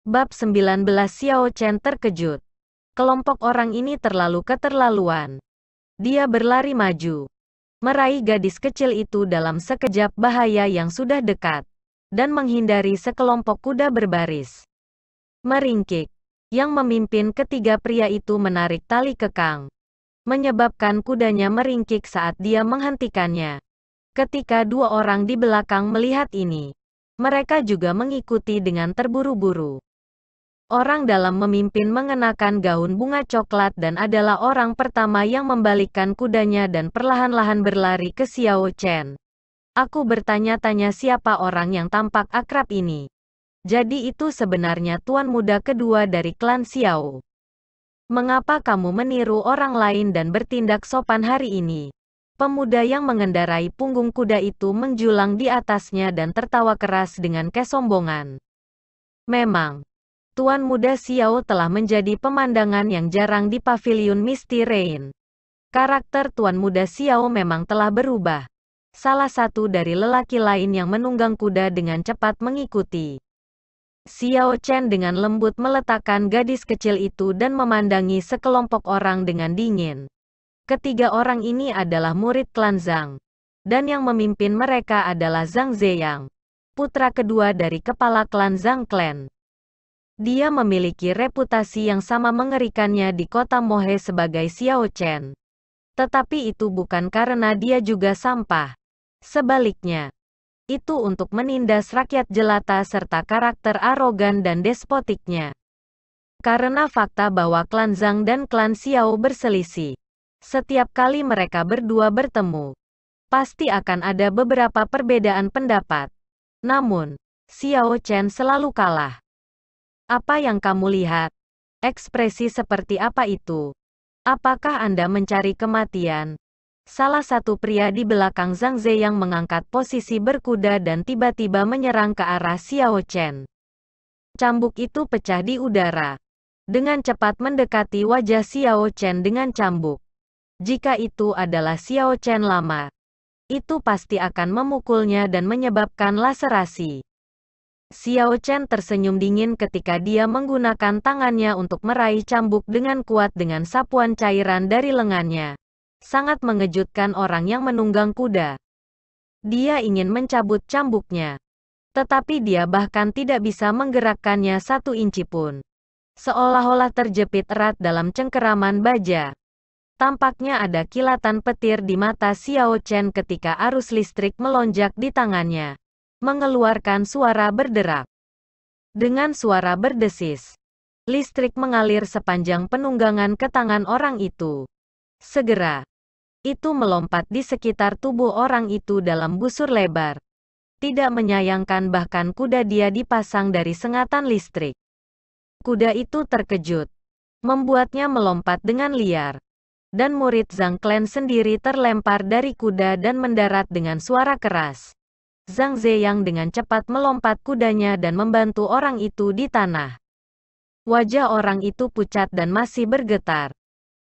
Bab 19 Xiao Chen terkejut. Kelompok orang ini terlalu keterlaluan. Dia berlari maju, meraih gadis kecil itu dalam sekejap bahaya yang sudah dekat, dan menghindari sekelompok kuda berbaris. Meringkik. Yang memimpin ketiga pria itu menarik tali kekang, menyebabkan kudanya meringkik saat dia menghentikannya. Ketika dua orang di belakang melihat ini, mereka juga mengikuti dengan terburu-buru. Orang dalam memimpin mengenakan gaun bunga coklat dan adalah orang pertama yang membalikkan kudanya dan perlahan-lahan berlari ke Xiao Chen. Aku bertanya-tanya siapa orang yang tampak akrab ini. Jadi itu sebenarnya tuan muda kedua dari klan Xiao. Mengapa kamu meniru orang lain dan bertindak sopan hari ini? Pemuda yang mengendarai punggung kuda itu menjulang di atasnya dan tertawa keras dengan kesombongan. Memang, Tuan Muda Xiao telah menjadi pemandangan yang jarang di paviliun Misty Rain. Karakter Tuan Muda Xiao memang telah berubah. Salah satu dari lelaki lain yang menunggang kuda dengan cepat mengikuti. Xiao Chen dengan lembut meletakkan gadis kecil itu dan memandangi sekelompok orang dengan dingin. Ketiga orang ini adalah murid klan Zhang. Dan yang memimpin mereka adalah Zhang Ziyang, putra kedua dari kepala klan Zhang Clan. Dia memiliki reputasi yang sama mengerikannya di kota Mohe sebagai Xiao Chen. Tetapi itu bukan karena dia juga sampah. Sebaliknya, itu untuk menindas rakyat jelata serta karakter arogan dan despotiknya. Karena fakta bahwa klan Zhang dan klan Xiao berselisih. Setiap kali mereka berdua bertemu, pasti akan ada beberapa perbedaan pendapat. Namun, Xiao Chen selalu kalah. Apa yang kamu lihat? Ekspresi seperti apa itu? Apakah Anda mencari kematian? Salah satu pria di belakang Zhang Ziyang mengangkat posisi berkuda dan tiba-tiba menyerang ke arah Xiao Chen. Cambuk itu pecah di udara. Dengan cepat mendekati wajah Xiao Chen dengan cambuk. Jika itu adalah Xiao Chen lama, itu pasti akan memukulnya dan menyebabkan laserasi. Xiao Chen tersenyum dingin ketika dia menggunakan tangannya untuk meraih cambuk dengan kuat dengan sapuan cairan dari lengannya. Sangat mengejutkan orang yang menunggang kuda. Dia ingin mencabut cambuknya. Tetapi dia bahkan tidak bisa menggerakkannya satu inci pun. Seolah-olah terjepit erat dalam cengkeraman baja. Tampaknya ada kilatan petir di mata Xiao Chen ketika arus listrik melonjak di tangannya, mengeluarkan suara berderak. Dengan suara berdesis, listrik mengalir sepanjang penunggangan ke tangan orang itu. Segera, itu melompat di sekitar tubuh orang itu dalam busur lebar. Tidak menyayangkan bahkan kuda dia dipasang dari sengatan listrik. Kuda itu terkejut, membuatnya melompat dengan liar. Dan murid Zhang Clan sendiri terlempar dari kuda dan mendarat dengan suara keras. Zhang Ziyang dengan cepat melompat kudanya dan membantu orang itu di tanah. Wajah orang itu pucat dan masih bergetar.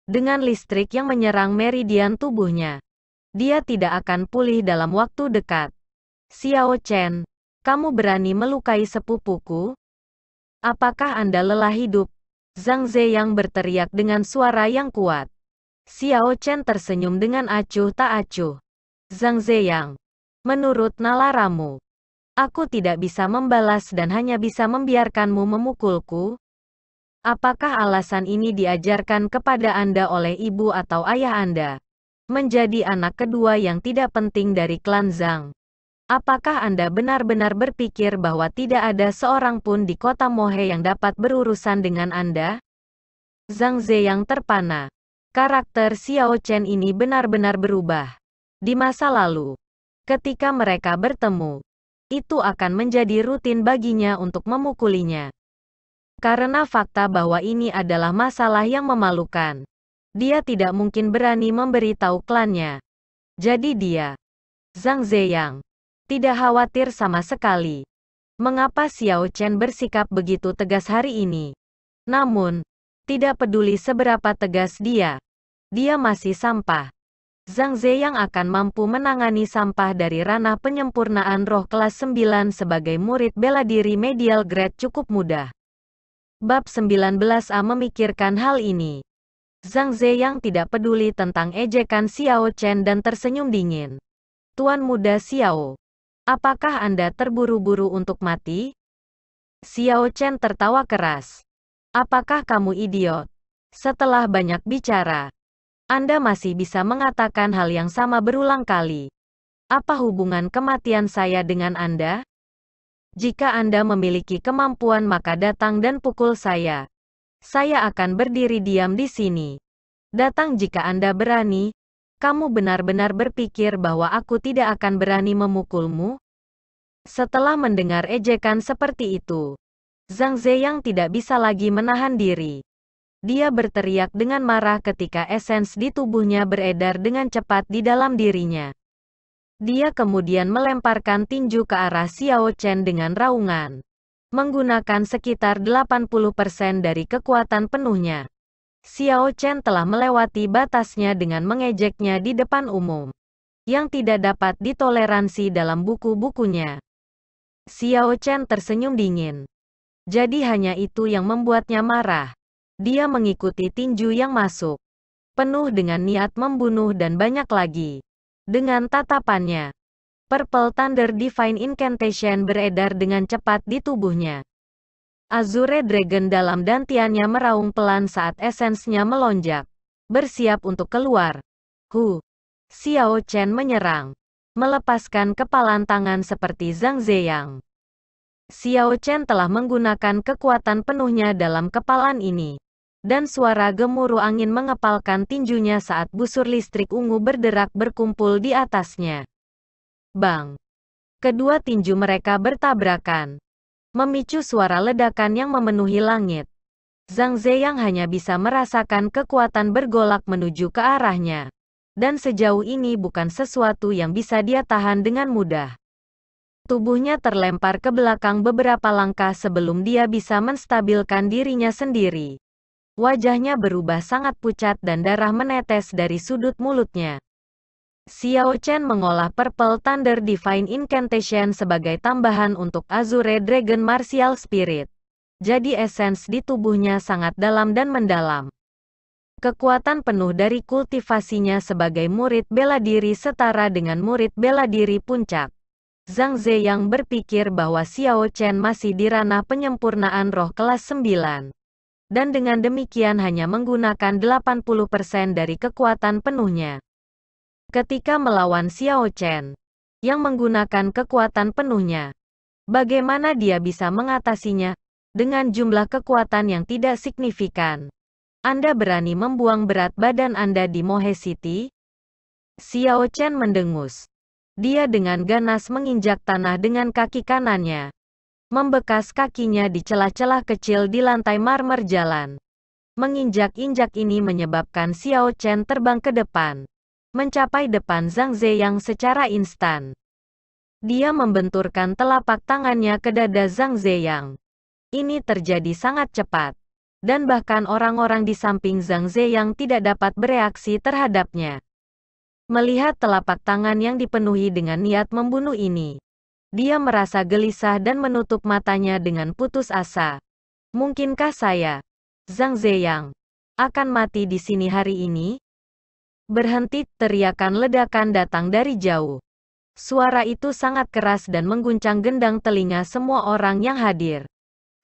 Dengan listrik yang menyerang meridian tubuhnya, dia tidak akan pulih dalam waktu dekat. Xiao Chen, kamu berani melukai sepupuku? Apakah Anda lelah hidup? Zhang Ziyang berteriak dengan suara yang kuat. Xiao Chen tersenyum dengan acuh tak acuh. Zhang Ziyang, menurut nalaramu, aku tidak bisa membalas dan hanya bisa membiarkanmu memukulku. Apakah alasan ini diajarkan kepada Anda oleh ibu atau ayah Anda? Menjadi anak kedua yang tidak penting dari klan Zhang. Apakah Anda benar-benar berpikir bahwa tidak ada seorang pun di kota Mohe yang dapat berurusan dengan Anda? Zhang Ziyang terpana. Karakter Xiao Chen ini benar-benar berubah. Di masa lalu, ketika mereka bertemu, itu akan menjadi rutin baginya untuk memukulinya. Karena fakta bahwa ini adalah masalah yang memalukan, dia tidak mungkin berani memberitahu klannya. Jadi dia, Zhang Ziyang, tidak khawatir sama sekali. Mengapa Xiao Chen bersikap begitu tegas hari ini? Namun, tidak peduli seberapa tegas dia masih sampah. Zhang Ziyang akan mampu menangani sampah dari ranah penyempurnaan roh kelas 9 sebagai murid bela diri medial grade cukup mudah. Bab 19a memikirkan hal ini. Zhang Ziyang tidak peduli tentang ejekan Xiao Chen dan tersenyum dingin. Tuan muda Xiao, apakah Anda terburu-buru untuk mati? Xiao Chen tertawa keras. Apakah kamu idiot? Setelah banyak bicara, Anda masih bisa mengatakan hal yang sama berulang kali. Apa hubungan kematian saya dengan Anda? Jika Anda memiliki kemampuan maka datang dan pukul saya. Saya akan berdiri diam di sini. Datang jika Anda berani. Kamu benar-benar berpikir bahwa aku tidak akan berani memukulmu? Setelah mendengar ejekan seperti itu, Zhang Ziyang tidak bisa lagi menahan diri. Dia berteriak dengan marah ketika esens di tubuhnya beredar dengan cepat di dalam dirinya. Dia kemudian melemparkan tinju ke arah Xiao Chen dengan raungan, menggunakan sekitar 80% dari kekuatan penuhnya. Xiao Chen telah melewati batasnya dengan mengejeknya di depan umum, yang tidak dapat ditoleransi dalam buku-bukunya. Xiao Chen tersenyum dingin. Jadi hanya itu yang membuatnya marah. Dia mengikuti tinju yang masuk, penuh dengan niat membunuh dan banyak lagi. Dengan tatapannya, Purple Thunder Divine Incantation beredar dengan cepat di tubuhnya. Azure Dragon dalam dantiannya meraung pelan saat esensnya melonjak, bersiap untuk keluar. Xiao Chen menyerang, melepaskan kepalan tangan seperti Zhang Ziyang. Xiao Chen telah menggunakan kekuatan penuhnya dalam kepalan ini. Dan suara gemuruh angin mengepalkan tinjunya saat busur listrik ungu berderak berkumpul di atasnya. Bang! Kedua tinju mereka bertabrakan, memicu suara ledakan yang memenuhi langit. Zhang Ziyang hanya bisa merasakan kekuatan bergolak menuju ke arahnya. Dan sejauh ini bukan sesuatu yang bisa dia tahan dengan mudah. Tubuhnya terlempar ke belakang beberapa langkah sebelum dia bisa menstabilkan dirinya sendiri. Wajahnya berubah sangat pucat dan darah menetes dari sudut mulutnya. Xiao Chen mengolah Purple Thunder Divine Incantation sebagai tambahan untuk Azure Dragon Martial Spirit. Jadi esens di tubuhnya sangat dalam dan mendalam. Kekuatan penuh dari kultivasinya sebagai murid bela diri setara dengan murid bela diri puncak. Zhang Ziyang berpikir bahwa Xiao Chen masih di ranah penyempurnaan roh kelas 9. Dan dengan demikian hanya menggunakan 80% dari kekuatan penuhnya. Ketika melawan Xiao Chen, yang menggunakan kekuatan penuhnya, bagaimana dia bisa mengatasinya? Dengan jumlah kekuatan yang tidak signifikan. Anda berani membuang berat badan Anda di Mohe City? Xiao Chen mendengus. Dia dengan ganas menginjak tanah dengan kaki kanannya. Membekas kakinya di celah-celah kecil di lantai marmer jalan. Menginjak-injak ini menyebabkan Xiao Chen terbang ke depan, mencapai depan Zhang Ziyang secara instan. Dia membenturkan telapak tangannya ke dada Zhang Ziyang. Ini terjadi sangat cepat, dan bahkan orang-orang di samping Zhang Ziyang tidak dapat bereaksi terhadapnya. Melihat telapak tangan yang dipenuhi dengan niat membunuh ini, dia merasa gelisah dan menutup matanya dengan putus asa. Mungkinkah saya, Zhang Ziyang, akan mati di sini hari ini? Berhenti, teriakan ledakan datang dari jauh. Suara itu sangat keras dan mengguncang gendang telinga semua orang yang hadir.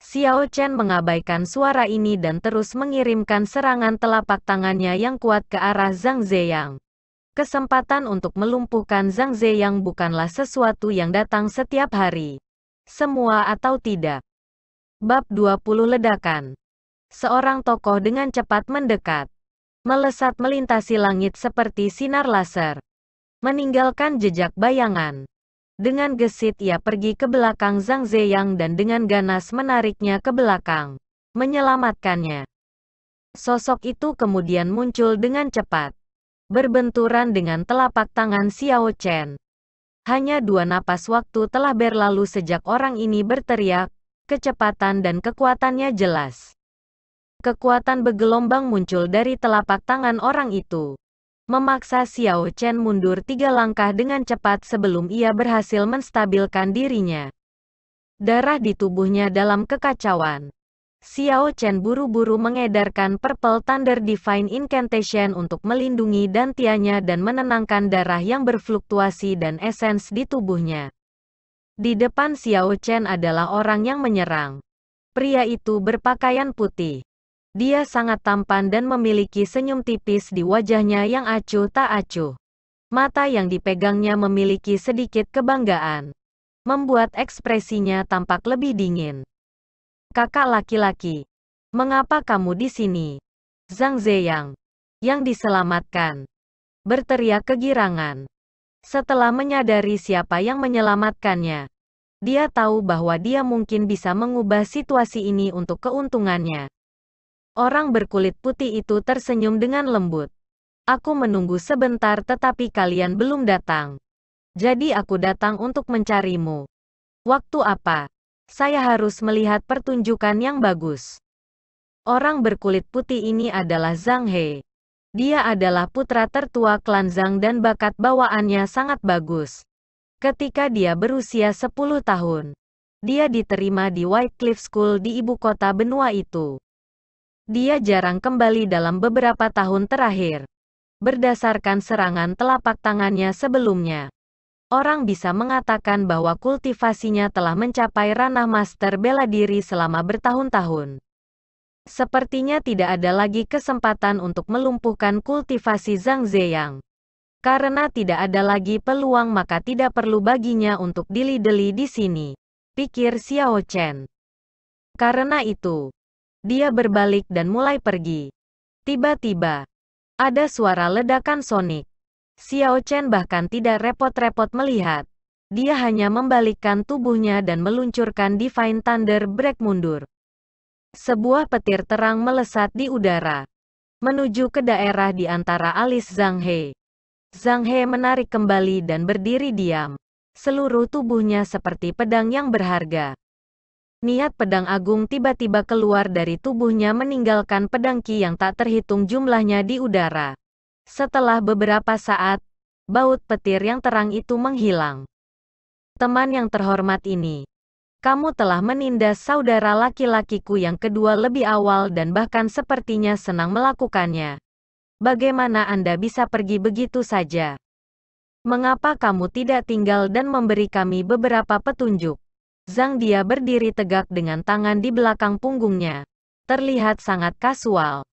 Xiao Chen mengabaikan suara ini dan terus mengirimkan serangan telapak tangannya yang kuat ke arah Zhang Ziyang. Kesempatan untuk melumpuhkan Zhang Ziyang bukanlah sesuatu yang datang setiap hari. Semua atau tidak. Bab 20 Ledakan. Seorang tokoh dengan cepat mendekat. Melesat melintasi langit seperti sinar laser. Meninggalkan jejak bayangan. Dengan gesit ia pergi ke belakang Zhang Ziyang dan dengan ganas menariknya ke belakang. Menyelamatkannya. Sosok itu kemudian muncul dengan cepat. Berbenturan dengan telapak tangan Xiao Chen. Hanya 2 napas waktu telah berlalu sejak orang ini berteriak, kecepatan dan kekuatannya jelas. Kekuatan bergelombang muncul dari telapak tangan orang itu. Memaksa Xiao Chen mundur 3 langkah dengan cepat sebelum ia berhasil menstabilkan dirinya. Darah di tubuhnya dalam kekacauan. Xiao Chen buru-buru mengedarkan Purple Thunder Divine Incantation untuk melindungi dantianya dan menenangkan darah yang berfluktuasi dan esens di tubuhnya. Di depan Xiao Chen adalah orang yang menyerang. Pria itu berpakaian putih. Dia sangat tampan dan memiliki senyum tipis di wajahnya yang acuh tak acuh. Mata yang dipegangnya memiliki sedikit kebanggaan, membuat ekspresinya tampak lebih dingin. Kakak laki-laki, mengapa kamu di sini? Zhang Ziyang, yang diselamatkan, berteriak kegirangan. Setelah menyadari siapa yang menyelamatkannya, dia tahu bahwa dia mungkin bisa mengubah situasi ini untuk keuntungannya. Orang berkulit putih itu tersenyum dengan lembut. Aku menunggu sebentar tetapi kalian belum datang. Jadi aku datang untuk mencarimu. Waktu apa? Saya harus melihat pertunjukan yang bagus. Orang berkulit putih ini adalah Zhang He. Dia adalah putra tertua klan Zhang dan bakat bawaannya sangat bagus. Ketika dia berusia 10 tahun, dia diterima di White Cliff School di ibu kota benua itu. Dia jarang kembali dalam beberapa tahun terakhir. Berdasarkan serangan telapak tangannya sebelumnya, orang bisa mengatakan bahwa kultivasinya telah mencapai ranah master bela diri selama bertahun-tahun. Sepertinya tidak ada lagi kesempatan untuk melumpuhkan kultivasi Zhang Ziyang. Karena tidak ada lagi peluang maka tidak perlu baginya untuk dili-deli di sini, pikir Xiao Chen. Karena itu, dia berbalik dan mulai pergi. Tiba-tiba, ada suara ledakan sonik. Xiao Chen bahkan tidak repot-repot melihat. Dia hanya membalikkan tubuhnya dan meluncurkan Divine Thunder Break mundur. Sebuah petir terang melesat di udara, menuju ke daerah di antara alis Zhang He. Zhang He menarik kembali dan berdiri diam. Seluruh tubuhnya seperti pedang yang berharga. Niat pedang agung tiba-tiba keluar dari tubuhnya meninggalkan pedang Qi yang tak terhitung jumlahnya di udara. Setelah beberapa saat, baut petir yang terang itu menghilang. Teman yang terhormat ini, kamu telah menindas saudara laki-lakiku yang kedua lebih awal dan bahkan sepertinya senang melakukannya. Bagaimana Anda bisa pergi begitu saja? Mengapa kamu tidak tinggal dan memberi kami beberapa petunjuk? Zhang Dia berdiri tegak dengan tangan di belakang punggungnya. Terlihat sangat kasual.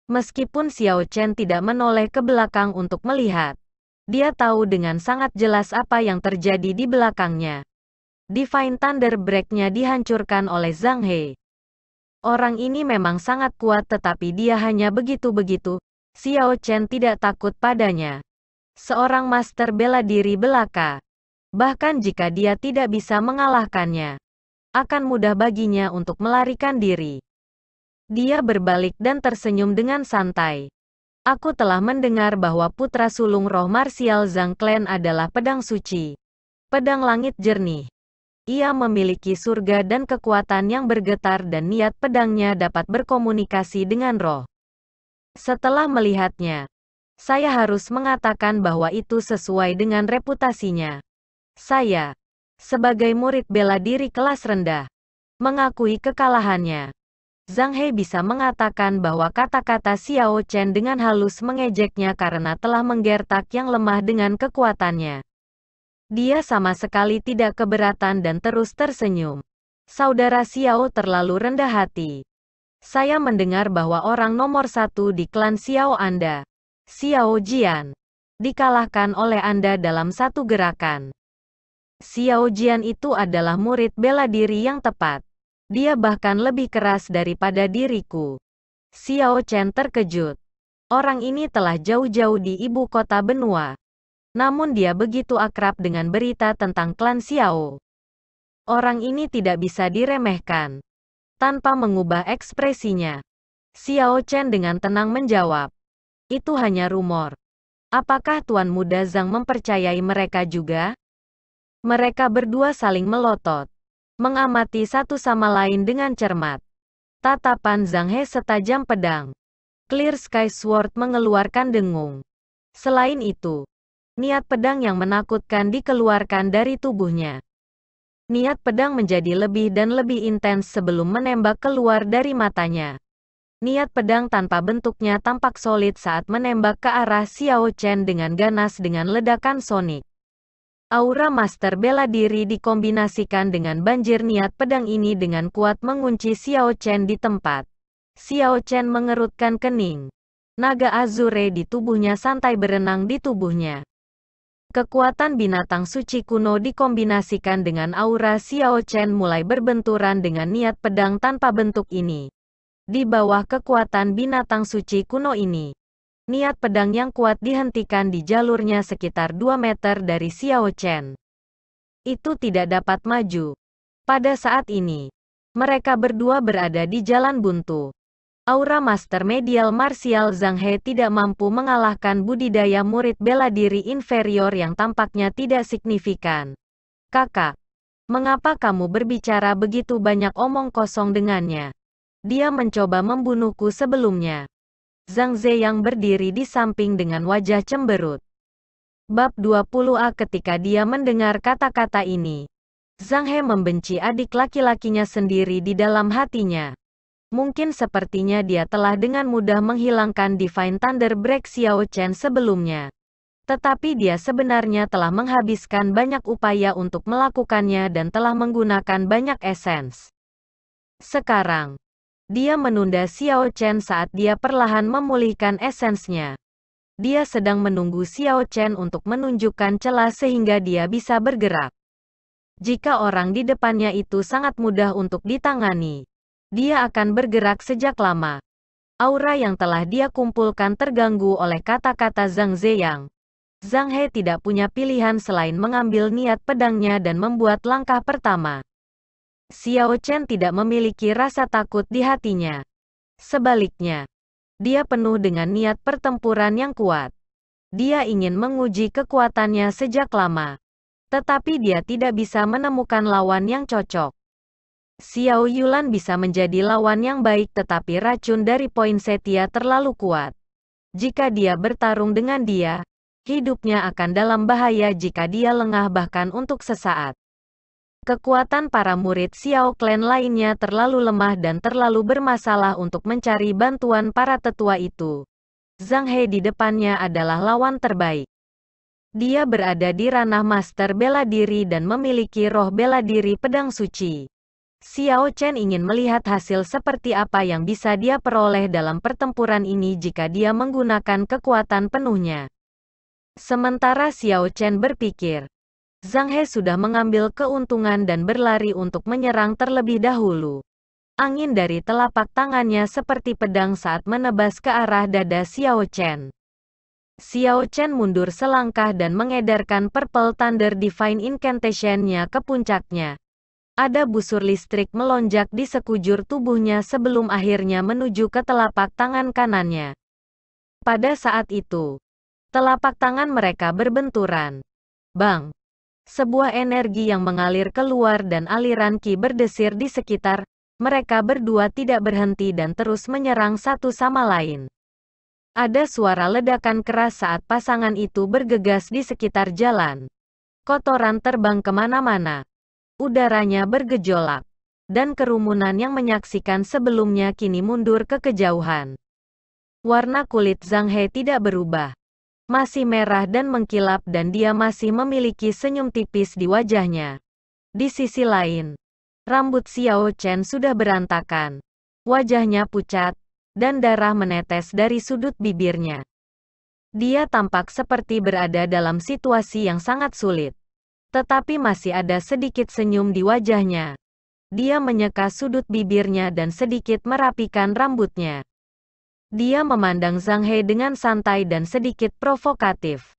Meskipun Xiao Chen tidak menoleh ke belakang untuk melihat, dia tahu dengan sangat jelas apa yang terjadi di belakangnya. Divine Thunder Break-nya dihancurkan oleh Zhang He. Orang ini memang sangat kuat tetapi dia hanya begitu-begitu. Xiao Chen tidak takut padanya. Seorang master bela diri belaka. Bahkan jika dia tidak bisa mengalahkannya, akan mudah baginya untuk melarikan diri. Dia berbalik dan tersenyum dengan santai. Aku telah mendengar bahwa putra sulung roh marsial Zhang Clan adalah pedang suci. Pedang langit jernih. Ia memiliki surga dan kekuatan yang bergetar dan niat pedangnya dapat berkomunikasi dengan roh. Setelah melihatnya, saya harus mengatakan bahwa itu sesuai dengan reputasinya. Saya, sebagai murid bela diri kelas rendah, mengakui kekalahannya. Zhang He bisa mengatakan bahwa kata-kata Xiao Chen dengan halus mengejeknya karena telah menggertak yang lemah dengan kekuatannya. Dia sama sekali tidak keberatan dan terus tersenyum. Saudara Xiao terlalu rendah hati. Saya mendengar bahwa orang nomor 1 di klan Xiao Anda, Xiao Jian, dikalahkan oleh Anda dalam satu gerakan. Xiao Jian itu adalah murid bela diri yang tepat. Dia bahkan lebih keras daripada diriku. Xiao Chen terkejut. Orang ini telah jauh-jauh di ibu kota benua. Namun dia begitu akrab dengan berita tentang klan Xiao. Orang ini tidak bisa diremehkan. Tanpa mengubah ekspresinya, Xiao Chen dengan tenang menjawab. Itu hanya rumor. Apakah Tuan Muda Zhang mempercayai mereka juga? Mereka berdua saling melotot, mengamati satu sama lain dengan cermat. Tatapan Zhang He setajam pedang. Clear Sky Sword mengeluarkan dengung. Selain itu, niat pedang yang menakutkan dikeluarkan dari tubuhnya. Niat pedang menjadi lebih dan lebih intens sebelum menembak keluar dari matanya. Niat pedang tanpa bentuknya tampak solid saat menembak ke arah Xiao Chen dengan ganas dengan ledakan sonik. Aura master bela diri dikombinasikan dengan banjir niat pedang ini dengan kuat mengunci Xiao Chen di tempat. Xiao Chen mengerutkan kening. Naga azure di tubuhnya santai berenang di tubuhnya. Kekuatan binatang suci kuno dikombinasikan dengan aura Xiao Chen mulai berbenturan dengan niat pedang tanpa bentuk ini. Di bawah kekuatan binatang suci kuno ini, niat pedang yang kuat dihentikan di jalurnya sekitar 2 meter dari Xiao Chen. Itu tidak dapat maju. Pada saat ini, mereka berdua berada di jalan buntu. Aura Master Medial Martial Zhang He tidak mampu mengalahkan budidaya murid bela diri inferior yang tampaknya tidak signifikan. Kakak, mengapa kamu berbicara begitu banyak omong kosong dengannya? Dia mencoba membunuhku sebelumnya. Zhang Ziyang berdiri di samping dengan wajah cemberut. Bab 20a. Ketika dia mendengar kata-kata ini, Zhang He membenci adik laki-lakinya sendiri di dalam hatinya. Mungkin sepertinya dia telah dengan mudah menghilangkan Divine Thunder Break Xiao Chen sebelumnya. Tetapi dia sebenarnya telah menghabiskan banyak upaya untuk melakukannya dan telah menggunakan banyak essence. Sekarang, dia menunda Xiao Chen saat dia perlahan memulihkan esensnya. Dia sedang menunggu Xiao Chen untuk menunjukkan celah sehingga dia bisa bergerak. Jika orang di depannya itu sangat mudah untuk ditangani, dia akan bergerak sejak lama. Aura yang telah dia kumpulkan terganggu oleh kata-kata Zhang Ziyang. Zhang He tidak punya pilihan selain mengambil niat pedangnya dan membuat langkah pertama. Xiao Chen tidak memiliki rasa takut di hatinya. Sebaliknya, dia penuh dengan niat pertempuran yang kuat. Dia ingin menguji kekuatannya sejak lama. Tetapi dia tidak bisa menemukan lawan yang cocok. Xiao Yulan bisa menjadi lawan yang baik tetapi racun dari poinsettia terlalu kuat. Jika dia bertarung dengan dia, hidupnya akan dalam bahaya jika dia lengah bahkan untuk sesaat. Kekuatan para murid Xiao Clan lainnya terlalu lemah dan terlalu bermasalah untuk mencari bantuan para tetua itu. Zhang He di depannya adalah lawan terbaik. Dia berada di ranah master bela diri dan memiliki roh bela diri pedang suci. Xiao Chen ingin melihat hasil seperti apa yang bisa dia peroleh dalam pertempuran ini jika dia menggunakan kekuatan penuhnya. Sementara Xiao Chen berpikir, Zhang He sudah mengambil keuntungan dan berlari untuk menyerang terlebih dahulu. Angin dari telapak tangannya seperti pedang saat menebas ke arah dada Xiao Chen. Xiao Chen mundur selangkah dan mengedarkan Purple Thunder Divine Incantation-nya ke puncaknya. Ada busur listrik melonjak di sekujur tubuhnya sebelum akhirnya menuju ke telapak tangan kanannya. Pada saat itu, telapak tangan mereka berbenturan. Bang! Sebuah energi yang mengalir keluar dan aliran ki berdesir di sekitar. Mereka berdua tidak berhenti dan terus menyerang satu sama lain. Ada suara ledakan keras saat pasangan itu bergegas di sekitar jalan. Kotoran terbang kemana-mana. Udaranya bergejolak. Dan kerumunan yang menyaksikan sebelumnya kini mundur ke kejauhan. Warna kulit Zhang He tidak berubah. Masih merah dan mengkilap dan dia masih memiliki senyum tipis di wajahnya. Di sisi lain, rambut Xiao Chen sudah berantakan. Wajahnya pucat, dan darah menetes dari sudut bibirnya. Dia tampak seperti berada dalam situasi yang sangat sulit. Tetapi masih ada sedikit senyum di wajahnya. Dia menyeka sudut bibirnya dan sedikit merapikan rambutnya. Dia memandang Zhang He dengan santai dan sedikit provokatif.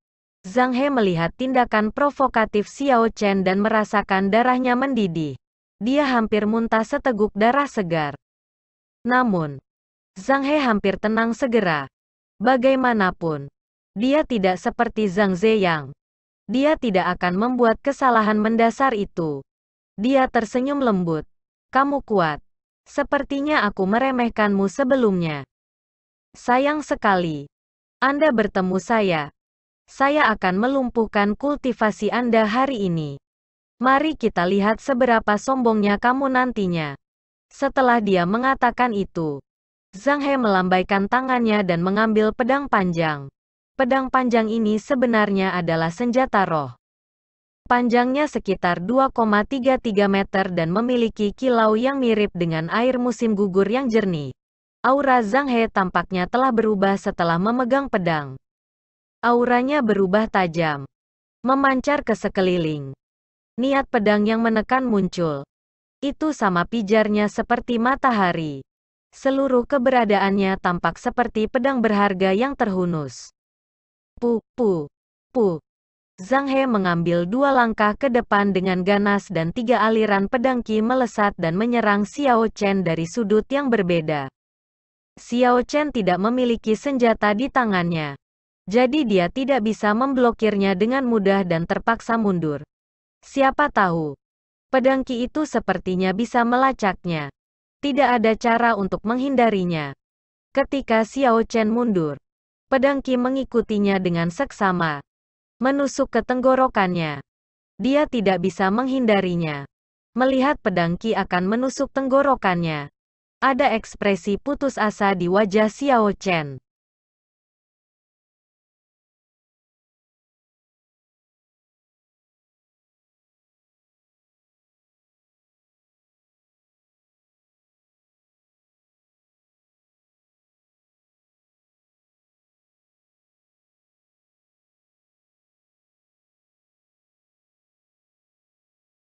Zhang He melihat tindakan provokatif Xiao Chen dan merasakan darahnya mendidih. Dia hampir muntah seteguk darah segar. Namun, Zhang He hampir tenang segera. Bagaimanapun, dia tidak seperti Zhang Ziyang. Dia tidak akan membuat kesalahan mendasar itu. Dia tersenyum lembut. Kamu kuat. Sepertinya aku meremehkanmu sebelumnya. Sayang sekali. Anda bertemu saya. Saya akan melumpuhkan kultivasi Anda hari ini. Mari kita lihat seberapa sombongnya kamu nantinya. Setelah dia mengatakan itu, Zhang He melambaikan tangannya dan mengambil pedang panjang. Pedang panjang ini sebenarnya adalah senjata roh. Panjangnya sekitar 2,33 meter dan memiliki kilau yang mirip dengan air musim gugur yang jernih. Aura Zhang He tampaknya telah berubah setelah memegang pedang. Auranya berubah tajam, memancar ke sekeliling. Niat pedang yang menekan muncul. Itu sama pijarnya seperti matahari. Seluruh keberadaannya tampak seperti pedang berharga yang terhunus. Pu. Zhang He mengambil 2 langkah ke depan dengan ganas dan 3 aliran pedang Qi melesat dan menyerang Xiao Chen dari sudut yang berbeda. Xiao Chen tidak memiliki senjata di tangannya. Jadi dia tidak bisa memblokirnya dengan mudah dan terpaksa mundur. Siapa tahu, pedang Qi itu sepertinya bisa melacaknya. Tidak ada cara untuk menghindarinya. Ketika Xiao Chen mundur, pedang Qi mengikutinya dengan seksama, menusuk ke tenggorokannya. Dia tidak bisa menghindarinya. Melihat pedang Qi akan menusuk tenggorokannya, ada ekspresi putus asa di wajah Xiao Chen.